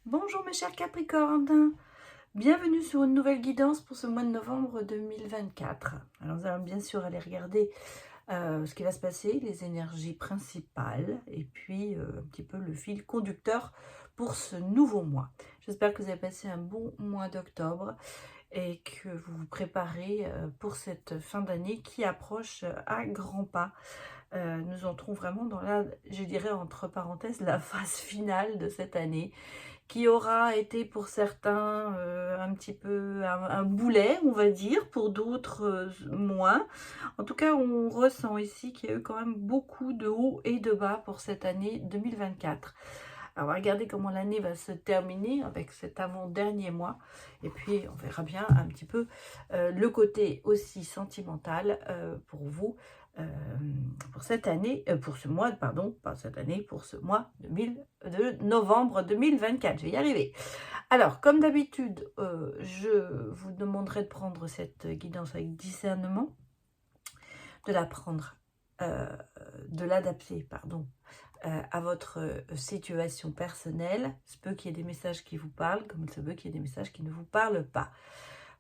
Bonjour mes chers Capricornes, bienvenue sur une nouvelle guidance pour ce mois de novembre 2024. Alors nous allons bien sûr aller regarder ce qui va se passer, les énergies principales et puis un petit peu le fil conducteur pour ce nouveau mois. J'espère que vous avez passé un bon mois d'octobre et que vous vous préparez pour cette fin d'année qui approche à grands pas. Nous entrons vraiment dans la, je dirais entre parenthèses, la phase finale de cette année qui aura été pour certains un petit peu un boulet, on va dire, pour d'autres moins. En tout cas, on ressent ici qu'il y a eu quand même beaucoup de hauts et de bas pour cette année 2024. Alors, on va regarder comment l'année va se terminer avec cet avant-dernier mois. Et puis, on verra bien un petit peu le côté aussi sentimental pour vous euh, pour cette année, pour ce mois, pardon, pas cette année, pour ce mois de novembre 2024. Je vais y arriver. Alors, comme d'habitude, je vous demanderai de prendre cette guidance avec discernement, de la prendre, de l'adapter, pardon, à votre situation personnelle. Il se peut qu'il y ait des messages qui vous parlent, comme il se peut qu'il y ait des messages qui ne vous parlent pas.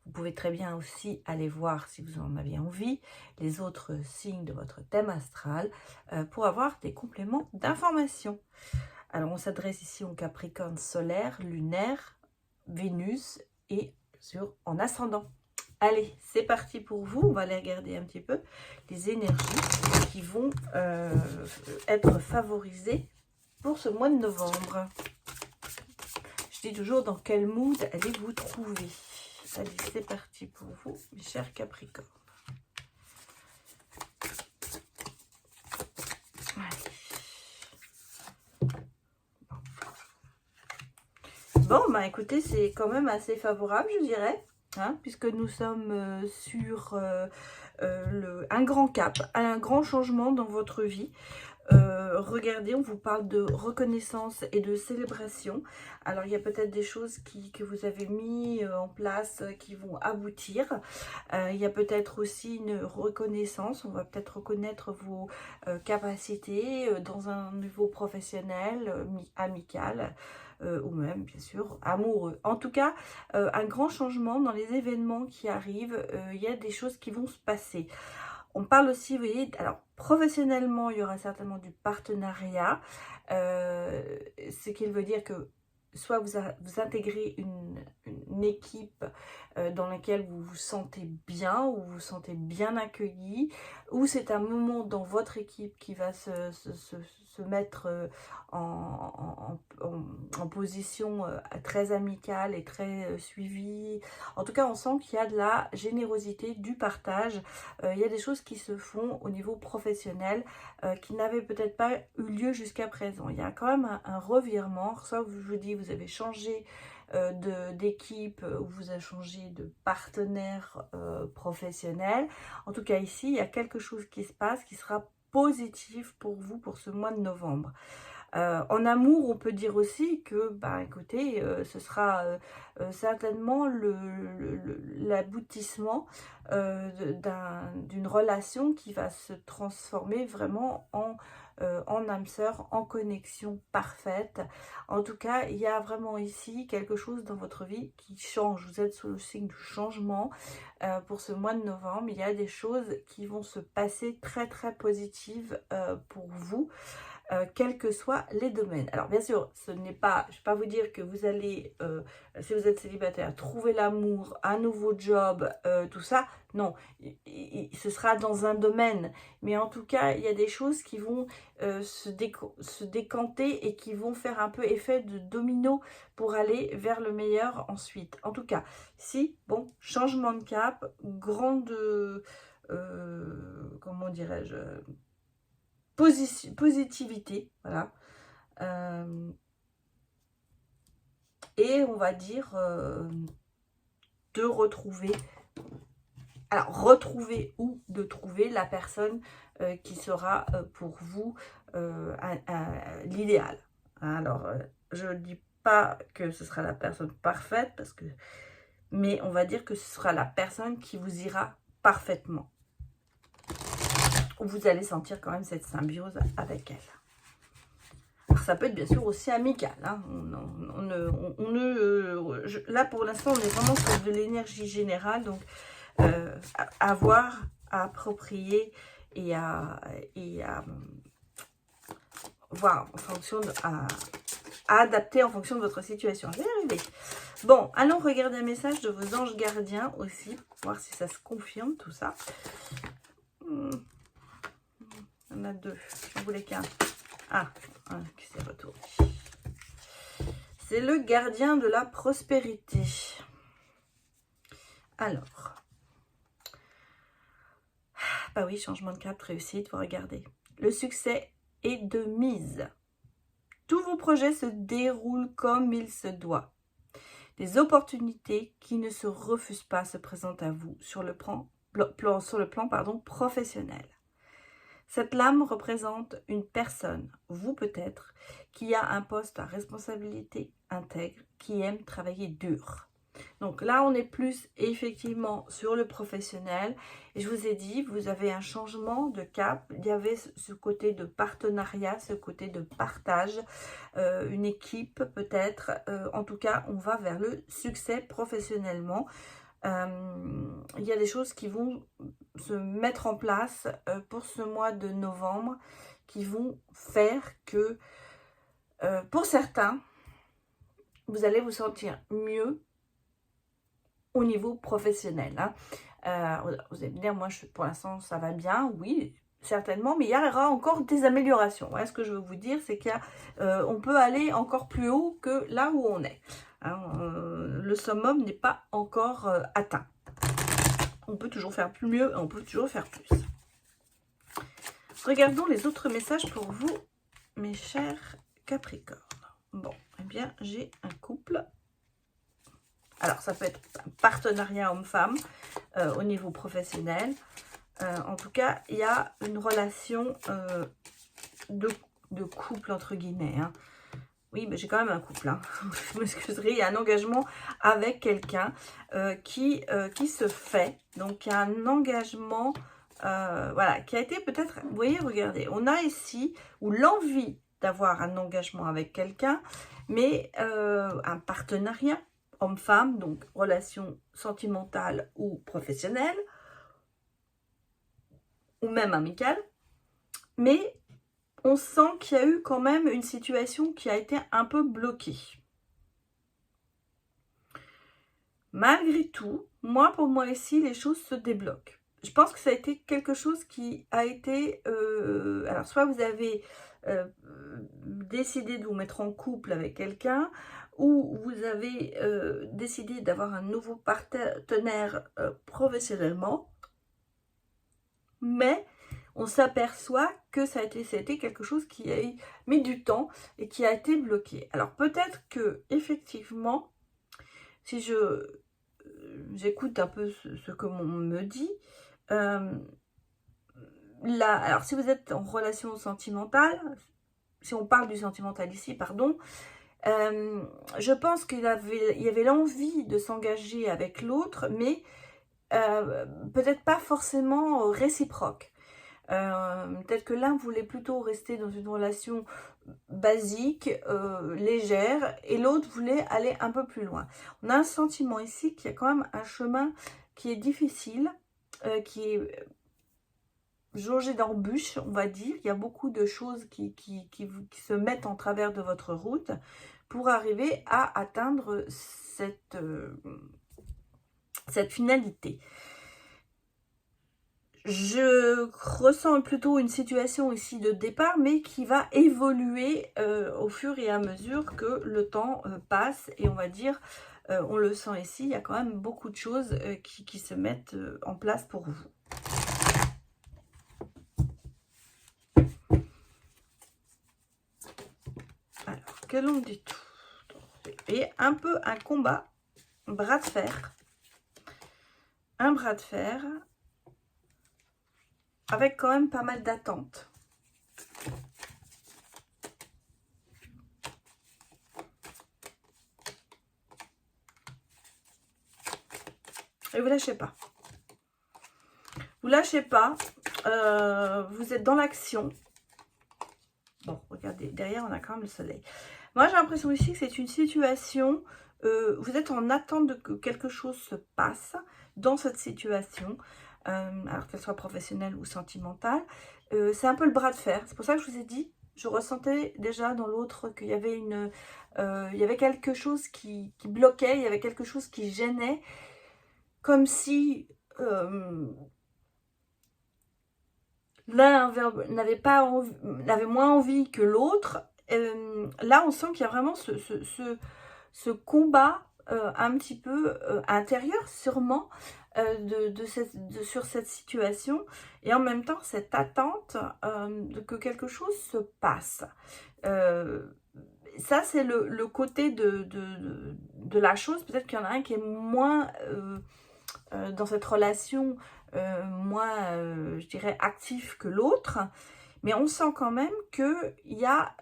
Vous pouvez très bien aussi aller voir, si vous en avez envie, les autres signes de votre thème astral pour avoir des compléments d'information. Alors, on s'adresse ici au Capricorne solaire, lunaire, Vénus et bien sûr en ascendant. Allez, c'est parti pour vous. On va aller regarder un petit peu les énergies qui vont être favorisées pour ce mois de novembre. Je dis toujours dans quel mood allez-vous trouver. Allez, c'est parti pour vous, mes chers Capricornes. Bon, bah écoutez, c'est quand même assez favorable, je dirais, hein, puisque nous sommes sur un grand cap, un grand changement dans votre vie. Regardez, on vous parle de reconnaissance et de célébration. Alors, il y a peut-être des choses que vous avez mis en place qui vont aboutir. Il y a peut-être aussi une reconnaissance. On va peut-être reconnaître vos capacités dans un niveau professionnel, amical. Ou même, bien sûr, amoureux. En tout cas, un grand changement dans les événements qui arrivent. Il y a des choses qui vont se passer. On parle aussi, vous voyez, alors professionnellement, il y aura certainement du partenariat, ce qui veut dire que soit vous intégrez une équipe dans laquelle vous vous sentez bien, ou vous vous sentez bien accueilli, ou c'est un moment dans votre équipe qui va se mettre en position très amicale et très suivie. En tout cas, on sent qu'il y a de la générosité, du partage. Il y a des choses qui se font au niveau professionnel qui n'avaient peut-être pas eu lieu jusqu'à présent. Il y a quand même un revirement. Soit je vous dis, vous avez changé d'équipe ou vous avez changé de partenaire professionnel. En tout cas, ici, il y a quelque chose qui se passe qui sera positif pour vous pour ce mois de novembre. En amour, on peut dire aussi que, bah, écoutez, ce sera certainement l'aboutissement d'une relation qui va se transformer vraiment en âme sœur, en connexion parfaite. En tout cas, il y a vraiment ici quelque chose dans votre vie qui change. Vous êtes sous le signe du changement. Pour ce mois de novembre, il y a des choses qui vont se passer très très positives pour vous. Quels que soient les domaines. Alors bien sûr, ce n'est pas, je ne vais pas vous dire que vous allez, si vous êtes célibataire, trouver l'amour, un nouveau job, tout ça. Non, ce sera dans un domaine. Mais en tout cas, il y a des choses qui vont se décanter et qui vont faire un peu effet de domino pour aller vers le meilleur ensuite. En tout cas, si, bon, changement de cap, grande, comment dirais-je, positivité, voilà. Et on va dire de retrouver, alors retrouver ou de trouver la personne qui sera pour vous l'idéal. Alors, je ne dis pas que ce sera la personne parfaite, parce que, mais on va dire que ce sera la personne qui vous ira parfaitement. Vous allez sentir quand même cette symbiose avec elle. Alors, ça peut être bien sûr aussi amical. Hein. Là, pour l'instant, on est vraiment sur de l'énergie générale. Donc, à voir, à approprier et à voir en fonction à adapter en fonction de votre situation. Je vais y arriver. Bon, allons regarder un message de vos anges gardiens aussi, pour voir si ça se confirme tout ça. Il y en a deux. J'en voulais qu'un. Ah, un qui s'est retourné. C'est le gardien de la prospérité. Alors. Bah oui, changement de cap, réussite, vous regardez. Le succès est de mise. Tous vos projets se déroulent comme il se doit. Des opportunités qui ne se refusent pas se présentent à vous sur le plan professionnel. Cette lame représente une personne, vous peut-être, qui a un poste à responsabilité intègre, qui aime travailler dur. Donc là, on est plus effectivement sur le professionnel. Et je vous ai dit, vous avez un changement de cap. Il y avait ce côté de partenariat, ce côté de partage, une équipe peut-être. En tout cas, on va vers le succès professionnellement. Il y a des choses qui vont se mettre en place pour ce mois de novembre qui vont faire que, pour certains, vous allez vous sentir mieux au niveau professionnel. Hein. Vous allez me dire, moi, pour l'instant, ça va bien. Oui, certainement, mais il y aura encore des améliorations. Ouais, ce que je veux vous dire, c'est qu'on peut aller encore plus haut que là où on est. Hein, le summum n'est pas encore atteint. On peut toujours faire plus mieux, on peut toujours faire plus. Regardons les autres messages pour vous, mes chers Capricornes. Bon, eh bien, j'ai un couple. Alors, ça peut être un partenariat homme-femme au niveau professionnel. En tout cas, il y a une relation de couple, entre guillemets. Hein. Oui, mais j'ai quand même un couple. Hein. Je m'excuserai, il y a un engagement avec quelqu'un qui se fait. Donc, il y a un engagement voilà, qui a été peut-être... Vous voyez, regardez, on a ici ou l'envie d'avoir un engagement avec quelqu'un, mais un partenariat homme-femme, donc relation sentimentale ou professionnelle, ou même amicale, mais on sent qu'il y a eu quand même une situation qui a été un peu bloquée. Malgré tout, pour moi ici, les choses se débloquent. Je pense que ça a été quelque chose qui a été... alors, soit vous avez décidé de vous mettre en couple avec quelqu'un, ou vous avez décidé d'avoir un nouveau partenaire professionnellement, mais on s'aperçoit que ça a été quelque chose qui a mis du temps et qui a été bloqué. Alors peut-être que effectivement, si j'écoute un peu ce que l'on me dit, là, alors si vous êtes en relation sentimentale, si on parle du sentimental ici, pardon, je pense qu'il y avait l'envie de s'engager avec l'autre, mais peut-être pas forcément réciproque. Peut-être que l'un voulait plutôt rester dans une relation basique, légère, et l'autre voulait aller un peu plus loin. On a un sentiment ici qu'il y a quand même un chemin qui est difficile, qui est jaugé d'embûches, on va dire. Il y a beaucoup de choses qui se mettent en travers de votre route pour arriver à atteindre cette finalité. Je ressens plutôt une situation ici de départ, mais qui va évoluer au fur et à mesure que le temps passe. Et on va dire, on le sent ici, il y a quand même beaucoup de choses qui se mettent en place pour vous. Alors, que l'on dit tout. Et un peu un combat, bras de fer. Un bras de fer. Avec quand même pas mal d'attentes. Et vous lâchez pas. Vous lâchez pas. Vous êtes dans l'action. Bon, regardez. regardez, derrière, on a quand même le soleil. Moi, j'ai l'impression ici que c'est une situation, vous êtes en attente de que quelque chose se passe dans cette situation, alors qu'elle soit professionnelle ou sentimentale. C'est un peu le bras de fer. C'est pour ça que je vous ai dit, je ressentais déjà dans l'autre qu'il y avait il y avait quelque chose qui bloquait, il y avait quelque chose qui gênait, comme si l'un n'avait moins envie que l'autre. Là, on sent qu'il y a vraiment ce combat un petit peu intérieur, sûrement, sur cette situation. Et en même temps, cette attente que quelque chose se passe. Ça, c'est le côté de la chose. Peut-être qu'il y en a un qui est moins dans cette relation, moins, je dirais, actif que l'autre. Mais on sent quand même qu'il y a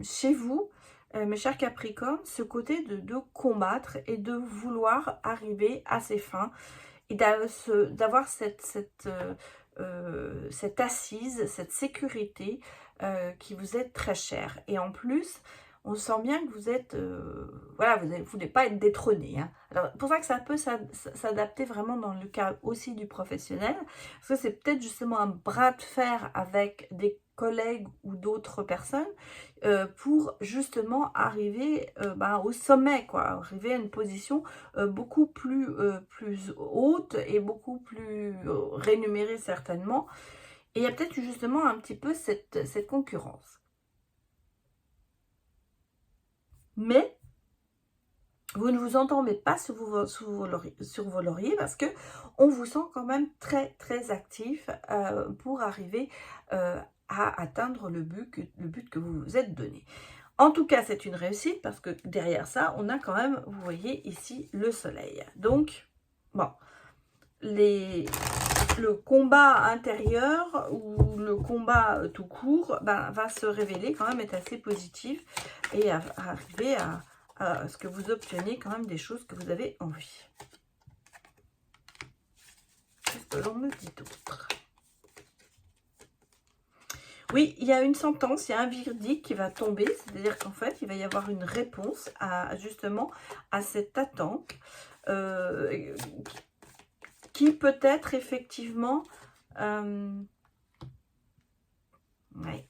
chez vous, mes chers Capricornes, ce côté de combattre et de vouloir arriver à ses fins. Et d'avoir cette assise, cette sécurité qui vous est très chère. Et en plus, on sent bien que vous êtes, voilà, vous ne voulez pas être détrôné. Hein. Alors, pour ça que ça peut s'adapter vraiment dans le cas aussi du professionnel. Parce que c'est peut-être justement un bras de fer avec des collègues ou d'autres personnes pour justement arriver au sommet, quoi, arriver à une position beaucoup plus haute et beaucoup plus rémunérée certainement. Et il y a peut-être justement un petit peu cette concurrence. Mais vous ne vous endormez pas sur vos lauriers parce que on vous sent quand même très très actif pour arriver à atteindre le but que vous vous êtes donné. En tout cas, c'est une réussite parce que derrière ça, on a quand même, vous voyez ici, le soleil. Donc, bon, le combat intérieur ou le combat tout court va se révéler quand même être assez positif et arriver à ce que vous obteniez quand même des choses que vous avez envie. Qu'est-ce que l'on me dit d'autre? Oui, il y a une sentence, il y a un verdict qui va tomber, c'est-à-dire qu'en fait, il va y avoir une réponse justement à cette attente qui peut être effectivement... ouais.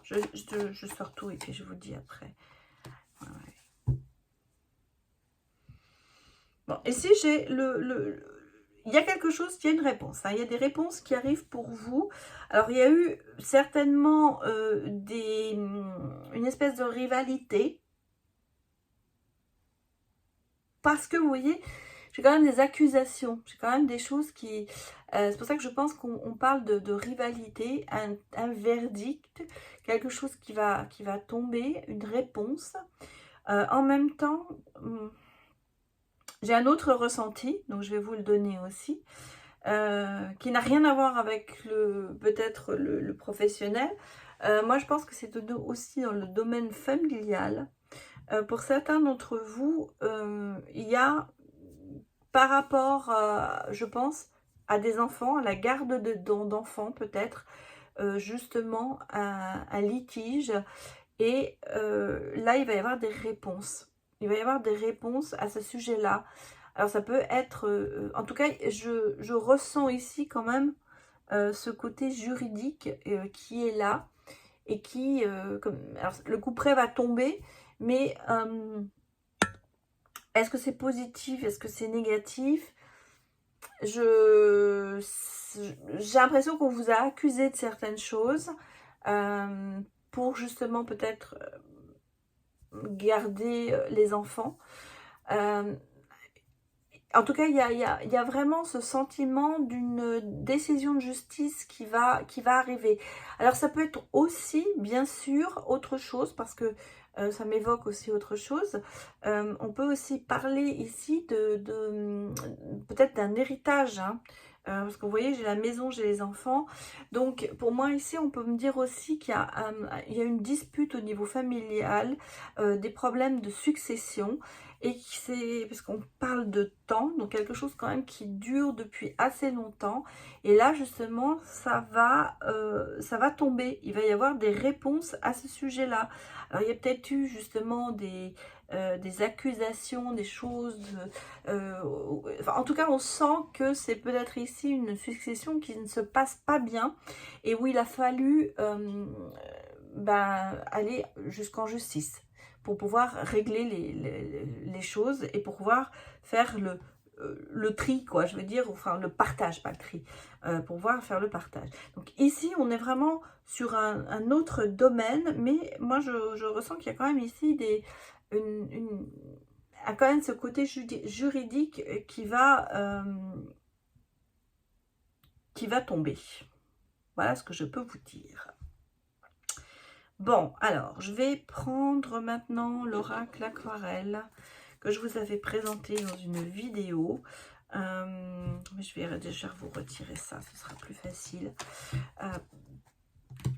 Je sors tout et puis je vous dis après. Ouais. Bon, ici, j'ai il y a quelque chose, il y a une réponse. Hein. Il y a des réponses qui arrivent pour vous. Alors, il y a eu certainement une espèce de rivalité. Parce que, vous voyez, j'ai quand même des accusations. J'ai quand même des choses qui... c'est pour ça que je pense qu'on parle de rivalité, un verdict, quelque chose qui va tomber, une réponse. En même temps... j'ai un autre ressenti, donc je vais vous le donner aussi, qui n'a rien à voir avec peut-être le professionnel. Moi, je pense que c'est aussi dans le domaine familial. Pour certains d'entre vous, il y a, par rapport, je pense, à des enfants, à la garde d'enfants peut-être, justement un litige. Et là, il va y avoir des réponses. Il va y avoir des réponses à ce sujet-là. Alors, ça peut être... en tout cas, je ressens ici quand même ce côté juridique qui est là. Et qui... alors, le couperet va tomber, mais est-ce que c'est positif? Est-ce que c'est négatif? J'ai l'impression qu'on vous a accusé de certaines choses pour justement peut-être... garder les enfants. En tout cas, il y a vraiment ce sentiment d'une décision de justice qui va arriver. Alors, ça peut être aussi, bien sûr, autre chose, parce que ça m'évoque aussi autre chose. On peut aussi parler ici peut-être d'un héritage, hein. Parce que vous voyez, j'ai la maison, j'ai les enfants. Donc, pour moi, ici, on peut me dire aussi qu'il y a une dispute au niveau familial, des problèmes de succession. et c'est parce qu'on parle de temps, donc quelque chose quand même qui dure depuis assez longtemps. Et là justement, ça va tomber. Il va y avoir des réponses à ce sujet-là. Alors il y a peut-être eu justement des accusations, des choses. Enfin, en tout cas, on sent que c'est peut-être ici une succession qui ne se passe pas bien et où il a fallu aller jusqu'en justice pour pouvoir régler les choses et pour pouvoir faire le tri, quoi, je veux dire, enfin le partage, pas le tri, pour pouvoir faire le partage. Donc ici, on est vraiment sur un autre domaine, mais moi, je ressens qu'il y a quand même ici quand même ce côté juridique qui va tomber. Voilà ce que je peux vous dire. Bon, alors, je vais prendre maintenant l'oracle aquarelle que je vous avais présenté dans une vidéo. Je vais déjà vous retirer ça, ce sera plus facile.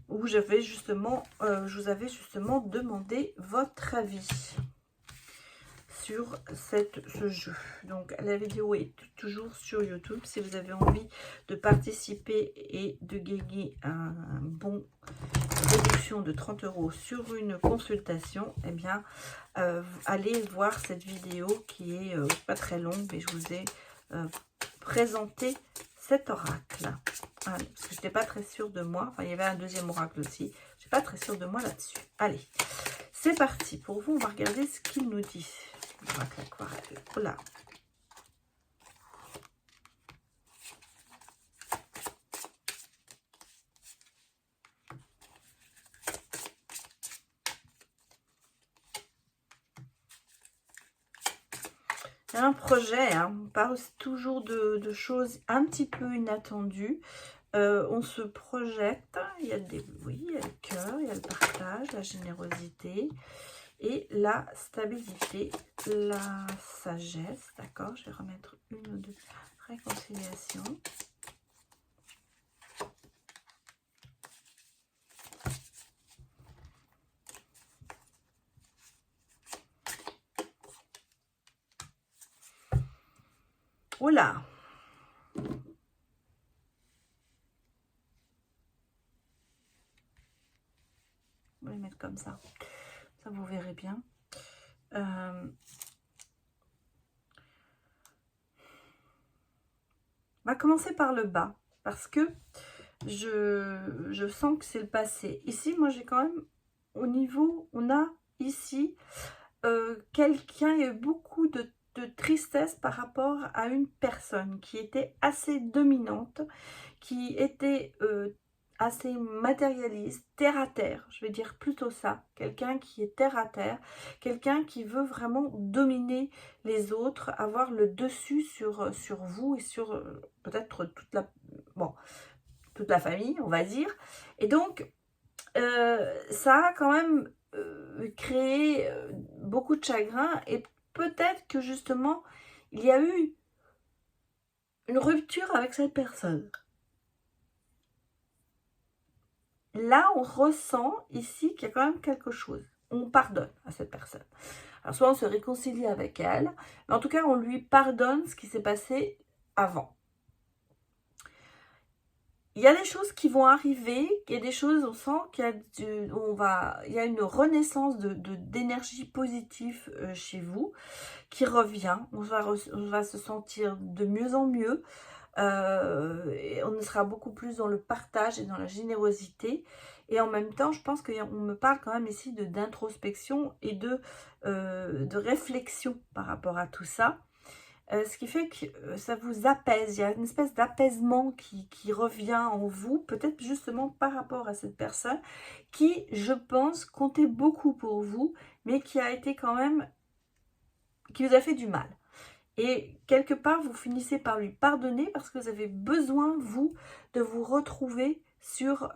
Où je vous avais justement demandé votre avis sur ce jeu. Donc la vidéo est toujours sur YouTube. Si vous avez envie de participer et de gagner un bon réduction de 30 € sur une consultation, eh bien allez voir cette vidéo qui est pas très longue, mais je vous ai présenté cet oracle. Parce que je n'étais pas très sûre de moi. Enfin, il y avait un deuxième oracle aussi. Je n'étais pas très sûre de moi là-dessus. Allez, c'est parti. Pour vous, on va regarder ce qu'il nous dit. L'oracle aquarelle. Voilà. Un projet, hein. On parle toujours de choses un petit peu inattendues. On se projette, il y a il y a le cœur, il y a le partage, la générosité et la stabilité, la sagesse, d'accord. Je vais remettre une ou deux réconciliations. Oula! On va les mettre comme ça. Ça, vous verrez bien. On va commencer par le bas. Parce que je sens que c'est le passé. Ici, moi, j'ai quand même, au niveau, on a ici quelqu'un, il y a eu beaucoup de tristesse par rapport à une personne qui était assez dominante, qui était assez matérialiste, terre à terre, je vais dire plutôt ça, quelqu'un qui est terre à terre, quelqu'un qui veut vraiment dominer les autres, avoir le dessus sur vous et sur peut-être toute la famille, on va dire. Et donc, ça a quand même créé beaucoup de chagrin et peut-être que justement, il y a eu une rupture avec cette personne. Là, on ressent ici qu'il y a quand même quelque chose. On pardonne à cette personne. Alors, soit on se réconcilie avec elle, mais en tout cas, on lui pardonne ce qui s'est passé avant. Il y a des choses qui vont arriver, il y a des choses, on sent qu'il y a une renaissance d'énergie positive chez vous qui revient. On va se sentir de mieux en mieux. Et on sera beaucoup plus dans le partage et dans la générosité. Et en même temps, je pense qu'on me parle quand même ici d'introspection et de réflexion par rapport à tout ça. Ce qui fait que ça vous apaise, il y a une espèce d'apaisement qui revient en vous, peut-être justement par rapport à cette personne qui, je pense, comptait beaucoup pour vous, mais qui a été quand même, qui vous a fait du mal. Et quelque part, vous finissez par lui pardonner parce que vous avez besoin, vous, de vous retrouver sur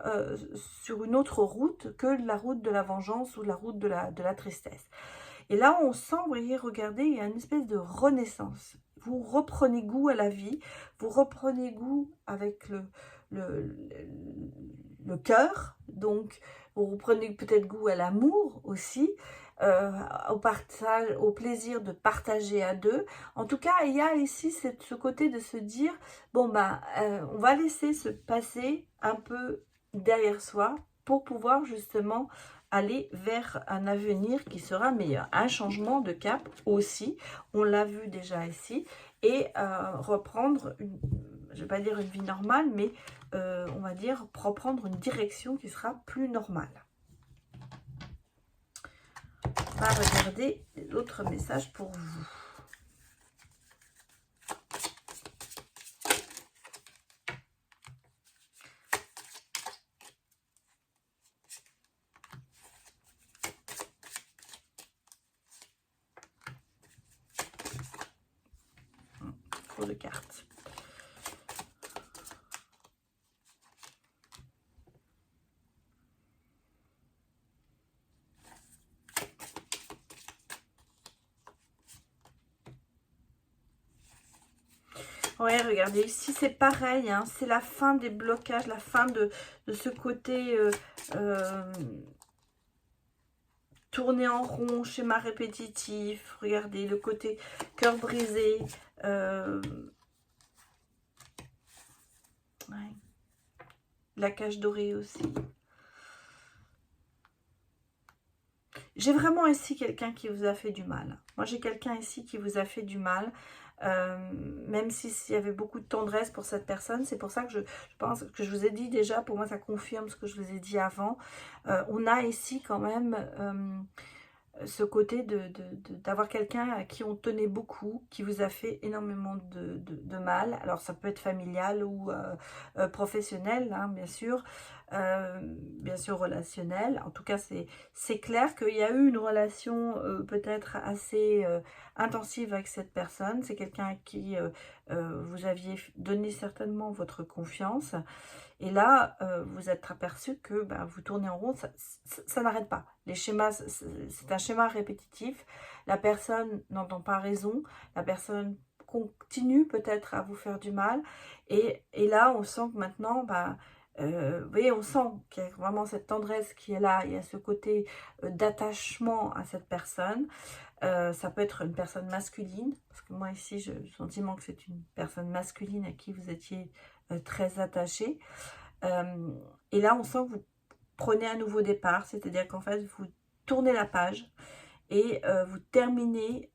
une autre route que la route de la vengeance ou la route de la tristesse. Et là, on sent, vous voyez, regardez, il y a une espèce de renaissance. Vous reprenez goût à la vie, vous reprenez goût avec le cœur, donc vous reprenez peut-être goût à l'amour aussi. au partage, au plaisir de partager à deux. En tout cas, il y a ici ce côté de se dire, bon ben, on va laisser se passer un peu derrière soi pour pouvoir justement aller vers un avenir qui sera meilleur. Un changement de cap aussi, on l'a vu déjà ici, et reprendre, je ne vais pas dire une vie normale, mais on va dire reprendre une direction qui sera plus normale. On va regarder l'autre message pour vous. Trop de cartes. Ouais, regardez, ici c'est pareil, hein, c'est la fin des blocages, la fin de ce côté tourner en rond, schéma répétitif. Regardez, le côté cœur brisé. Ouais. La cage dorée aussi. J'ai vraiment ici quelqu'un qui vous a fait du mal. Moi, j'ai quelqu'un ici qui vous a fait du mal. Même s'il y avait beaucoup de tendresse pour cette personne. C'est pour ça que je pense que je vous ai dit déjà, pour moi, ça confirme ce que je vous ai dit avant. On a ici quand même ce côté d'avoir quelqu'un à qui on tenait beaucoup, qui vous a fait énormément de mal. Alors, ça peut être familial ou professionnel, hein, bien sûr relationnel. En tout cas, c'est clair qu'il y a eu une relation peut-être assez intensive avec cette personne. C'est quelqu'un à qui vous aviez donné certainement votre confiance. Et là, vous êtes aperçu que vous tournez en rond, ça n'arrête pas. Les schémas, c'est un schéma répétitif. La personne n'entend pas raison. La personne continue peut-être à vous faire du mal. Et là, on sent que maintenant, vous voyez, on sent qu'il y a vraiment cette tendresse qui est là. Il y a ce côté d'attachement à cette personne. Ça peut être une personne masculine. Parce que moi, ici, j'ai le sentiment que c'est une personne masculine à qui vous étiez très attaché. Et là, on sent que vous prenez un nouveau départ. C'est-à-dire qu'en fait, vous tournez la page et vous terminez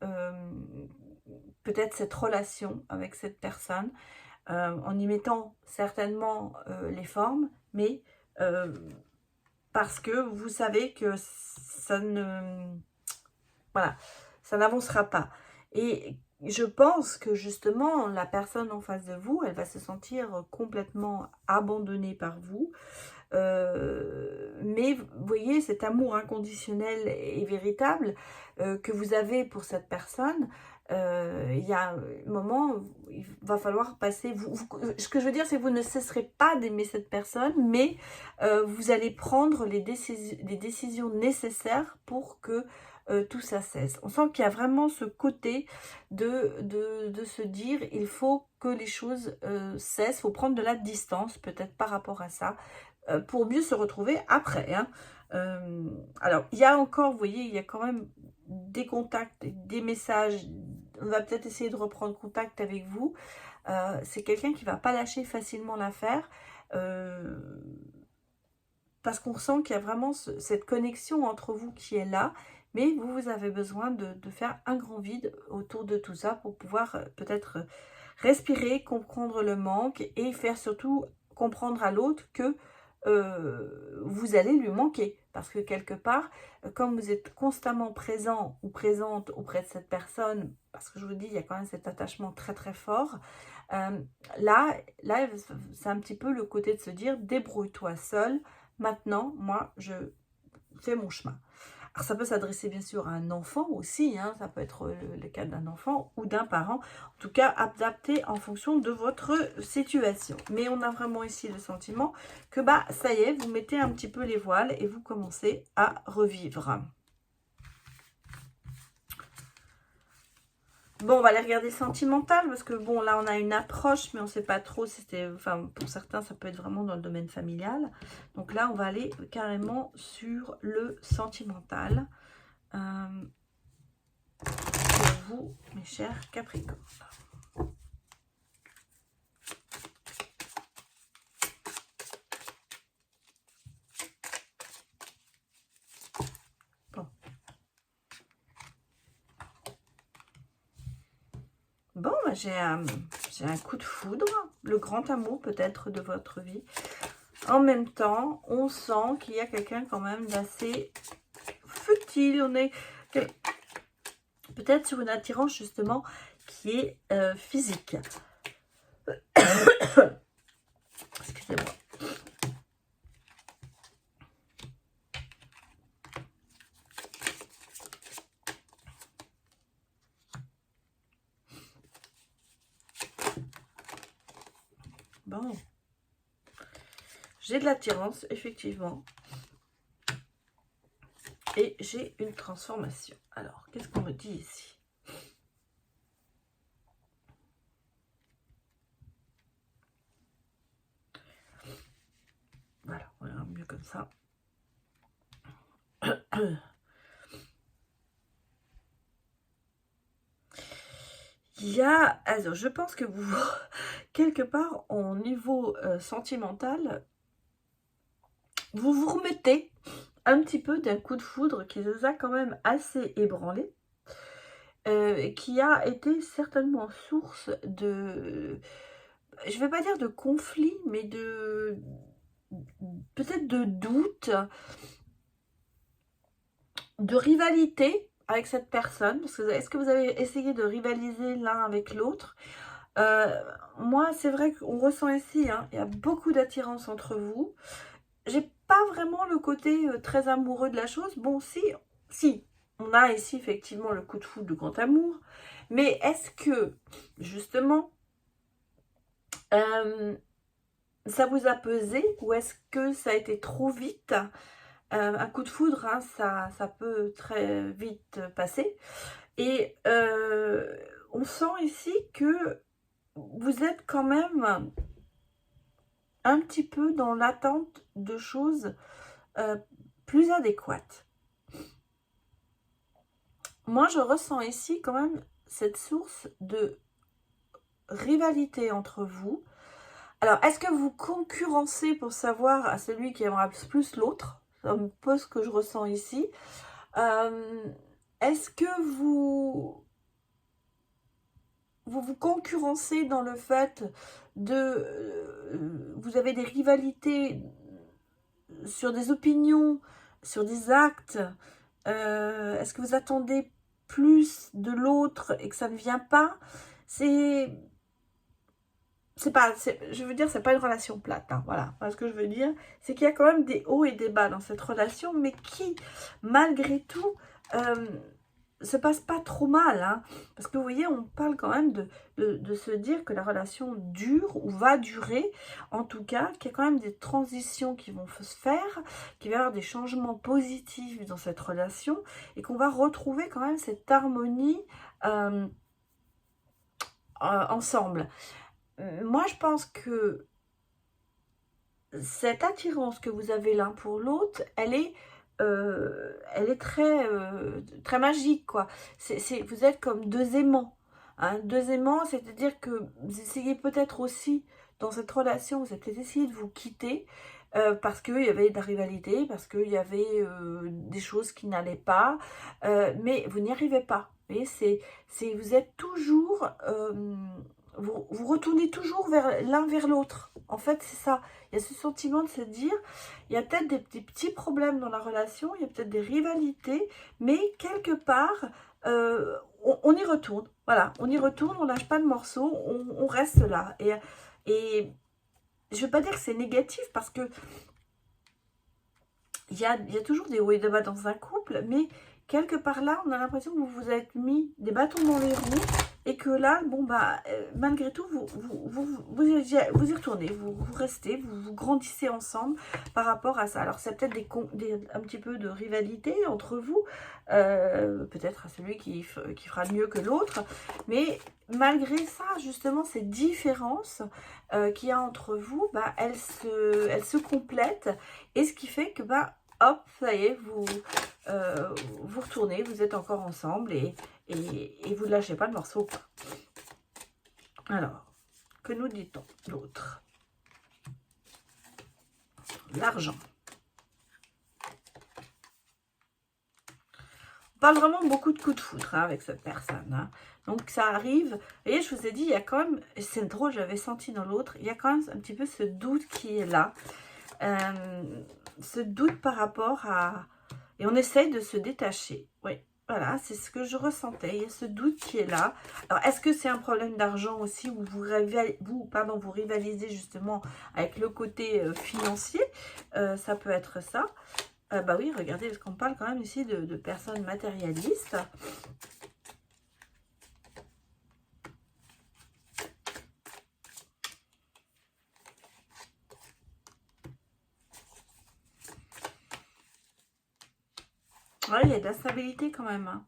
peut-être cette relation avec cette personne. En y mettant certainement les formes, mais parce que vous savez que ça ne... Voilà, ça n'avancera pas. Et je pense que justement, la personne en face de vous, elle va se sentir complètement abandonnée par vous. Mais vous voyez, cet amour inconditionnel et véritable que vous avez pour cette personne, il y a un moment, il va falloir passer. Ce que je veux dire, c'est que vous ne cesserez pas d'aimer cette personne, mais vous allez prendre les décisions nécessaires pour que tout ça cesse. On sent qu'il y a vraiment ce côté de se dire, il faut que les choses cessent, il faut prendre de la distance peut-être par rapport à ça, pour mieux se retrouver après. Hein. Alors, il y a encore, vous voyez, il y a quand même des contacts, des messages. On va peut-être essayer de reprendre contact avec vous. C'est quelqu'un qui ne va pas lâcher facilement l'affaire. Parce qu'on sent qu'il y a vraiment cette connexion entre vous qui est là. Mais vous avez besoin de faire un grand vide autour de tout ça pour pouvoir peut-être respirer, comprendre le manque et faire surtout comprendre à l'autre que vous allez lui manquer. Parce que quelque part, comme vous êtes constamment présent ou présente auprès de cette personne, parce que je vous dis, il y a quand même cet attachement très très fort, là c'est un petit peu le côté de se dire, débrouille-toi seul, maintenant, moi, je fais mon chemin. Alors, ça peut s'adresser bien sûr à un enfant aussi, hein, ça peut être le cas d'un enfant ou d'un parent, en tout cas adapté en fonction de votre situation. Mais on a vraiment ici le sentiment que ça y est, vous mettez un petit peu les voiles et vous commencez à revivre. Bon, on va aller regarder sentimental, parce que bon, là, on a une approche, mais on ne sait pas trop si c'était... Enfin, pour certains, ça peut être vraiment dans le domaine familial. Donc là, on va aller carrément sur le sentimental. pour vous, mes chers Capricornes. Bon, j'ai un coup de foudre, le grand amour peut-être de votre vie. En même temps, on sent qu'il y a quelqu'un quand même d'assez futile. On est peut-être sur une attirance justement qui est physique. Excusez-moi. Bon. J'ai de l'attirance, effectivement. Et j'ai une transformation. Alors, qu'est-ce qu'on me dit ici? Voilà, on verra mieux comme ça. Il y a, alors je pense que vous, quelque part, au niveau sentimental, vous vous remettez un petit peu d'un coup de foudre qui vous a quand même assez ébranlé, qui a été certainement source de, je ne vais pas dire de conflit, mais de peut-être de doute, de rivalité avec cette personne. Parce que est-ce que vous avez essayé de rivaliser l'un avec l'autre? Moi, c'est vrai qu'on ressent ici, hein, il y a beaucoup d'attirance entre vous. J'ai pas vraiment le côté très amoureux de la chose. Bon, si, on a ici effectivement le coup de foudre, le grand amour. Mais est-ce que, justement, ça vous a pesé ou est-ce que ça a été trop vite? Un coup de foudre, hein, ça peut très vite passer. Et on sent ici que vous êtes quand même un petit peu dans l'attente de choses plus adéquates. Moi, je ressens ici quand même cette source de rivalité entre vous. Alors, est-ce que vous concurrencez pour savoir à celui qui aimera plus l'autre? C'est un peu ce que je ressens ici. Est-ce que vous concurrencez dans le fait de... vous avez des rivalités sur des opinions, sur des actes? Est-ce que vous attendez plus de l'autre et que ça ne vient pas? Je veux dire, c'est pas une relation plate, hein, voilà. Ce que je veux dire, c'est qu'il y a quand même des hauts et des bas dans cette relation, mais qui, malgré tout, se passe pas trop mal, hein, parce que vous voyez, on parle quand même de se dire que la relation dure ou va durer, en tout cas, qu'il y a quand même des transitions qui vont se faire, qu'il va y avoir des changements positifs dans cette relation, et qu'on va retrouver quand même cette harmonie ensemble. Moi, je pense que cette attirance que vous avez l'un pour l'autre, elle est très magique, quoi. Vous êtes comme deux aimants. Hein, deux aimants, c'est-à-dire que vous essayez peut-être aussi, dans cette relation, vous avez peut-être essayé de vous quitter parce qu'il y avait de la rivalité, parce qu'il y avait des choses qui n'allaient pas, mais vous n'y arrivez pas. Vous voyez, vous êtes toujours... vous retournez toujours l'un vers l'autre. En fait, c'est ça. Il y a ce sentiment de se dire, il y a peut-être des petits problèmes dans la relation, il y a peut-être des rivalités, mais quelque part, on y retourne. Voilà, on y retourne, on lâche pas le morceau, on reste là. Et je ne veux pas dire que c'est négatif, parce que il y a toujours des hauts et des bas dans un couple, mais quelque part là, on a l'impression que vous vous êtes mis des bâtons dans les roues, et que là, bon bah, malgré tout, vous y retournez, vous restez, vous grandissez ensemble par rapport à ça. Alors, c'est peut-être un petit peu de rivalité entre vous, peut-être à celui qui fera mieux que l'autre, mais malgré ça, justement, ces différences qu'il y a entre vous, bah, elles se complètent, et ce qui fait que, bah, hop, ça y est, vous retournez, vous êtes encore ensemble et vous ne lâchez pas le morceau, quoi. Alors, que nous dit-on d'autre? L'argent. On parle vraiment beaucoup de coups de foudre hein, avec cette personne. Hein. Donc ça arrive. Vous voyez, je vous ai dit, il y a quand même, c'est drôle, j'avais senti dans l'autre, il y a quand même un petit peu ce doute qui est là. Ce doute par rapport à... Et on essaye de se détacher. Oui, voilà, c'est ce que je ressentais. Il y a ce doute qui est là. Alors, est-ce que c'est un problème d'argent aussi où vous rivalisez justement avec le côté financier? Ça peut être ça. Bah oui, regardez, parce qu'on parle quand même ici de personnes matérialistes. Ouais, il y a de la stabilité quand même. Hein.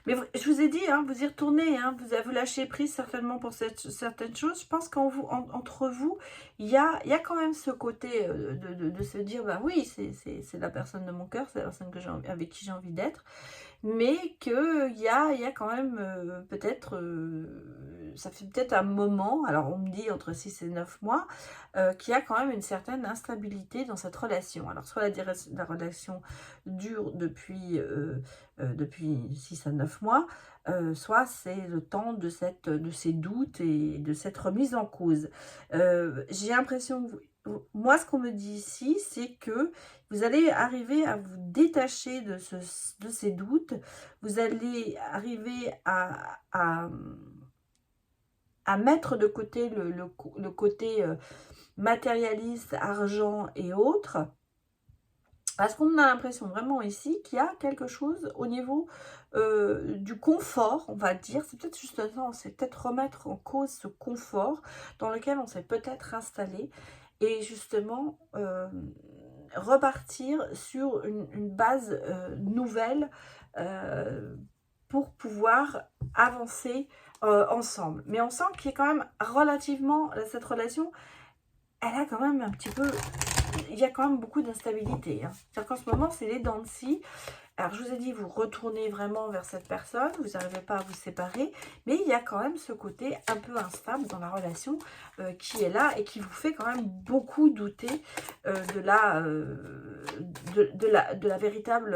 Mais je vous ai dit, hein, vous y retournez, hein, vous lâchez prise certainement pour certaines choses. Je pense qu'entre vous, il y a quand même ce côté de se dire, bah oui, c'est la personne de mon cœur, c'est la personne avec qui j'ai envie d'être. Mais qu'il y a quand même peut-être, ça fait peut-être un moment, alors on me dit entre 6 et 9 mois, qu'il y a quand même une certaine instabilité dans cette relation. Alors soit la relation dure depuis 6 à 9 mois, soit c'est le temps de ces doutes et de cette remise en cause. J'ai l'impression que moi, ce qu'on me dit ici, c'est que vous allez arriver à vous détacher de ces doutes. Vous allez arriver à mettre de côté le côté matérialiste, argent et autres. Parce qu'on a l'impression vraiment ici qu'il y a quelque chose au niveau du confort, on va dire. C'est peut-être juste ça, c'est peut-être remettre en cause ce confort dans lequel on s'est peut-être installé. Et justement, repartir sur une base nouvelle pour pouvoir avancer ensemble. Mais on sent qu'il y a quand même relativement, cette relation, elle a quand même un petit peu... Il y a quand même beaucoup d'instabilité. Hein. C'est-à-dire qu'en ce moment, c'est les dents de scie. Alors, je vous ai dit, vous retournez vraiment vers cette personne, vous n'arrivez pas à vous séparer, mais il y a quand même ce côté un peu instable dans la relation qui est là et qui vous fait quand même beaucoup douter de la véritable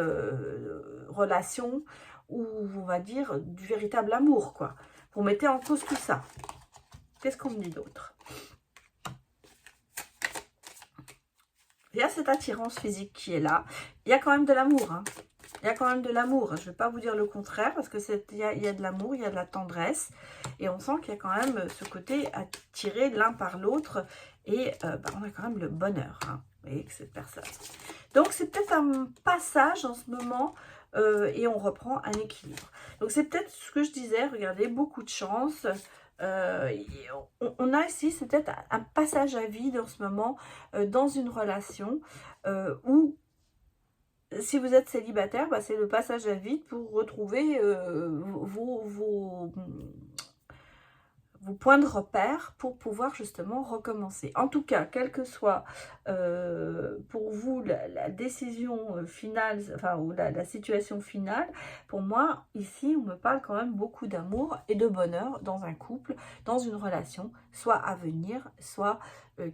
relation ou, on va dire, du véritable amour, quoi. Vous mettez en cause tout ça. Qu'est-ce qu'on me dit d'autre? Il y a cette attirance physique qui est là. Il y a quand même de l'amour, hein. Il y a quand même de l'amour. Je ne vais pas vous dire le contraire parce que il y a de l'amour, il y a de la tendresse. Et on sent qu'il y a quand même ce côté attiré l'un par l'autre. Et on a quand même le bonheur, hein, vous voyez, que cette personne. Donc, c'est peut-être un passage en ce moment et on reprend un équilibre. Donc, c'est peut-être ce que je disais. Regardez, beaucoup de chance. On a ici, c'est peut-être un passage à vide en ce moment dans une relation où si vous êtes célibataire, bah, c'est le passage à vide pour retrouver vos points de repère pour pouvoir justement recommencer. En tout cas, quelle que soit pour vous la décision finale, enfin ou la situation finale, pour moi, ici, on me parle quand même beaucoup d'amour et de bonheur dans un couple, dans une relation, soit à venir, soit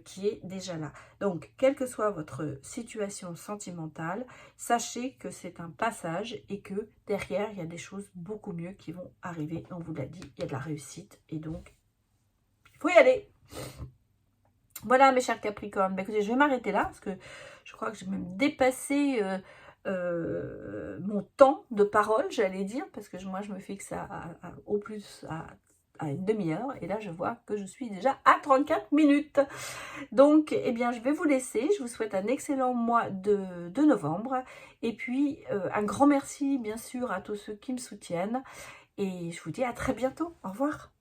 qui est déjà là. Donc, quelle que soit votre situation sentimentale, sachez que c'est un passage et que derrière, il y a des choses beaucoup mieux qui vont arriver. On vous l'a dit, il y a de la réussite et donc, il faut y aller. Voilà mes chers Capricornes. Bah, écoutez, je vais m'arrêter là parce que je crois que j'ai même dépassé mon temps de parole, j'allais dire, parce que moi je me fixe au plus à une demi-heure et là je vois que je suis déjà à 34 minutes. Donc, eh bien, je vais vous laisser. Je vous souhaite un excellent mois de novembre et puis un grand merci bien sûr à tous ceux qui me soutiennent et je vous dis à très bientôt. Au revoir.